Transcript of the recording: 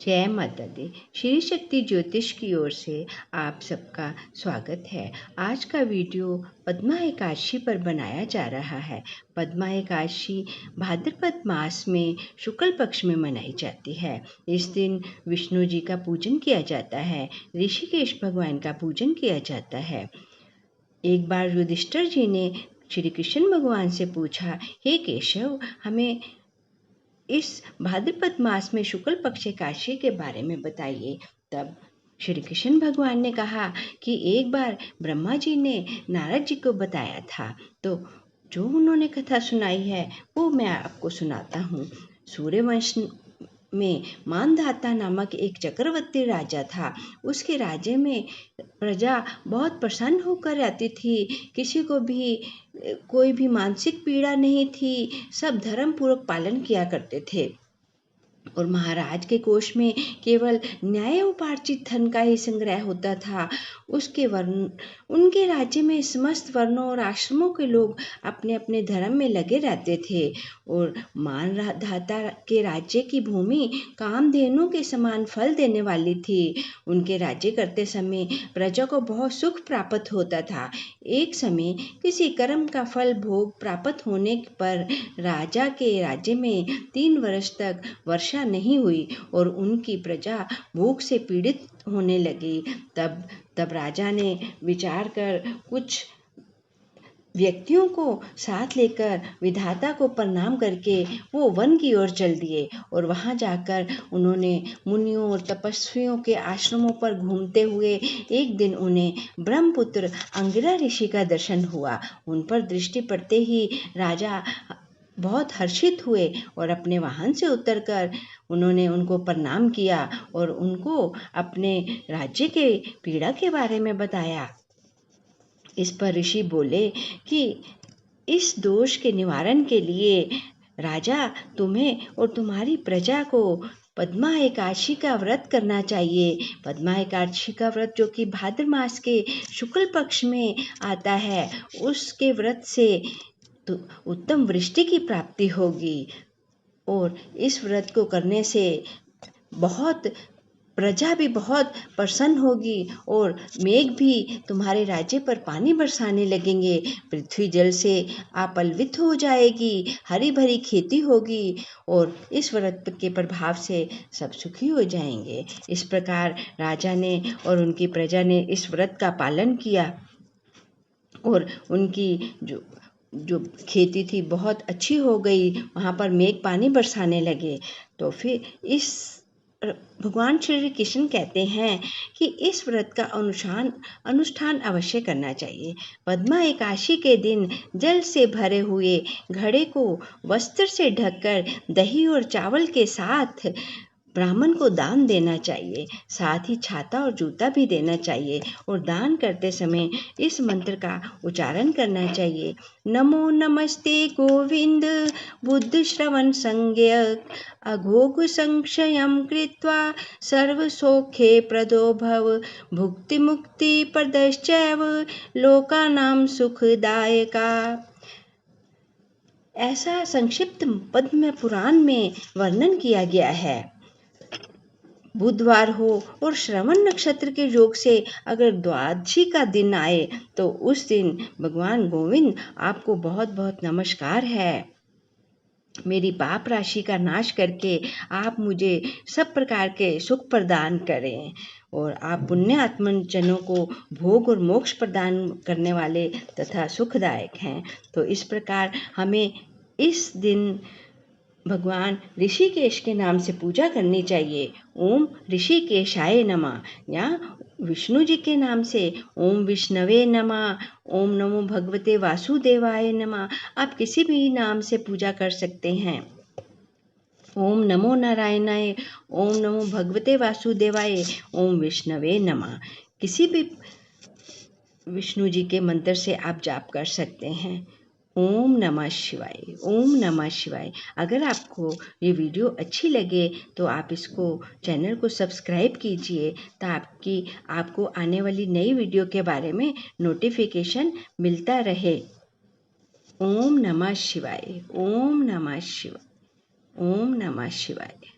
जय माता दी। श्री शक्ति ज्योतिष की ओर से आप सबका स्वागत है। आज का वीडियो पद्मा एकादशी पर बनाया जा रहा है। पद्मा एकादशी भाद्रपद मास में शुक्ल पक्ष में मनाई जाती है। इस दिन विष्णु जी का पूजन किया जाता है, ऋषिकेश भगवान का पूजन किया जाता है। एक बार युधिष्ठिर जी ने श्री कृष्ण भगवान से पूछा, हे केशव, हमें इस भाद्रपद मास में शुक्ल पक्ष एकादशी के बारे में बताइए। तब श्री कृष्ण भगवान ने कहा कि एक बार ब्रह्मा जी ने नारद जी को बताया था, तो जो उन्होंने कथा सुनाई है वो मैं आपको सुनाता हूँ। सूर्यवंश में मानधाता नामक एक चक्रवर्ती राजा था। उसके राज्य में प्रजा बहुत प्रसन्न होकर रहती थी। किसी को भी कोई भी मानसिक पीड़ा नहीं थी। सब धर्म पूर्वक पालन किया करते थे और महाराज के कोष में केवल न्याय उपार्जित धन का ही संग्रह होता था। उनके राज्य में समस्त वर्णों और आश्रमों के लोग अपने अपने धर्म में लगे रहते थे और मानधाता के राज्य की भूमि कामधेनु के समान फल देने वाली थी। उनके राज्य करते समय प्रजा को बहुत सुख प्राप्त होता था। एक समय किसी कर्म का फल भोग प्राप्त होने पर राजा के राज्य में 3 वर्ष तक वर्षा नहीं हुई और उनकी प्रजा भूख से पीड़ित होने लगी। तब राजा ने विचार कर कुछ व्यक्तियों को साथ लेकर विधाता को प्रणाम करके वो वन की ओर चल दिए और वहां जाकर उन्होंने मुनियों और तपस्वियों के आश्रमों पर घूमते हुए एक दिन उन्हें ब्रह्मपुत्र अंगिरा ऋषि का दर्शन हुआ। उन पर दृष्टि पड़ते ही राजा बहुत हर्षित हुए और अपने वाहन से उतरकर उन्होंने उनको प्रणाम किया और उनको अपने राज्य के पीड़ा के बारे में बताया। इस पर ऋषि बोले कि इस दोष के निवारण के लिए राजा तुम्हें और तुम्हारी प्रजा को पद्मा एकादशी का व्रत करना चाहिए। पद्मा एकादशी का व्रत जो कि भाद्र मास के शुक्ल पक्ष में आता है, उसके व्रत से तो उत्तम वृष्टि की प्राप्ति होगी और इस व्रत को करने से प्रजा भी बहुत प्रसन्न होगी और मेघ भी तुम्हारे राज्य पर पानी बरसाने लगेंगे। पृथ्वी जल से अपलवित हो जाएगी, हरी भरी खेती होगी और इस व्रत के प्रभाव से सब सुखी हो जाएंगे। इस प्रकार राजा ने और उनकी प्रजा ने इस व्रत का पालन किया और उनकी जो खेती थी बहुत अच्छी हो गई। वहाँ पर मेघ पानी बरसाने लगे। तो फिर इस भगवान श्री कृष्ण कहते हैं कि इस व्रत का अनुष्ठान अवश्य करना चाहिए। पद्मा एकादशी के दिन जल से भरे हुए घड़े को वस्त्र से ढककर दही और चावल के साथ ब्राह्मण को दान देना चाहिए। साथ ही छाता और जूता भी देना चाहिए और दान करते समय इस मंत्र का उच्चारण करना चाहिए। नमो नमस्ते गोविंद बुद्ध श्रवण संज्ञक अघोघ संक्षयं कृत्वा सर्वसौख्ये प्रदो भव भुक्ति मुक्ति प्रदश्चैव लोकानां सुखदायका। ऐसा संक्षिप्त पद्म पुराण में वर्णन किया गया है। बुधवार हो और श्रवण नक्षत्र के योग से अगर द्वादशी का दिन आए तो उस दिन भगवान गोविंद आपको बहुत बहुत नमस्कार है। मेरी पाप राशि का नाश करके आप मुझे सब प्रकार के सुख प्रदान करें और आप पुण्य आत्मजनों को भोग और मोक्ष प्रदान करने वाले तथा सुखदायक हैं। तो इस प्रकार हमें इस दिन भगवान ऋषिकेश के नाम से पूजा करनी चाहिए। ओम ऋषिकेशाय नमः या विष्णु जी के नाम से ओम विष्णवे नमः, ओम नमो भगवते वासुदेवाय नमः। आप किसी भी नाम से पूजा कर सकते हैं। ओम नमो नारायणाय, ओम नमो भगवते वासुदेवाय, ओम विष्णवे नमः। किसी भी विष्णु जी के मंत्र से आप जाप कर सकते हैं। ओम नमः शिवाय, ओम नमः शिवाय। अगर आपको ये वीडियो अच्छी लगे तो आप इसको चैनल को सब्सक्राइब कीजिए ताकि आपको आने वाली नई वीडियो के बारे में नोटिफिकेशन मिलता रहे। ओम नमः शिवाय, ओम नमः शिवाय, ओम नमः शिवाय।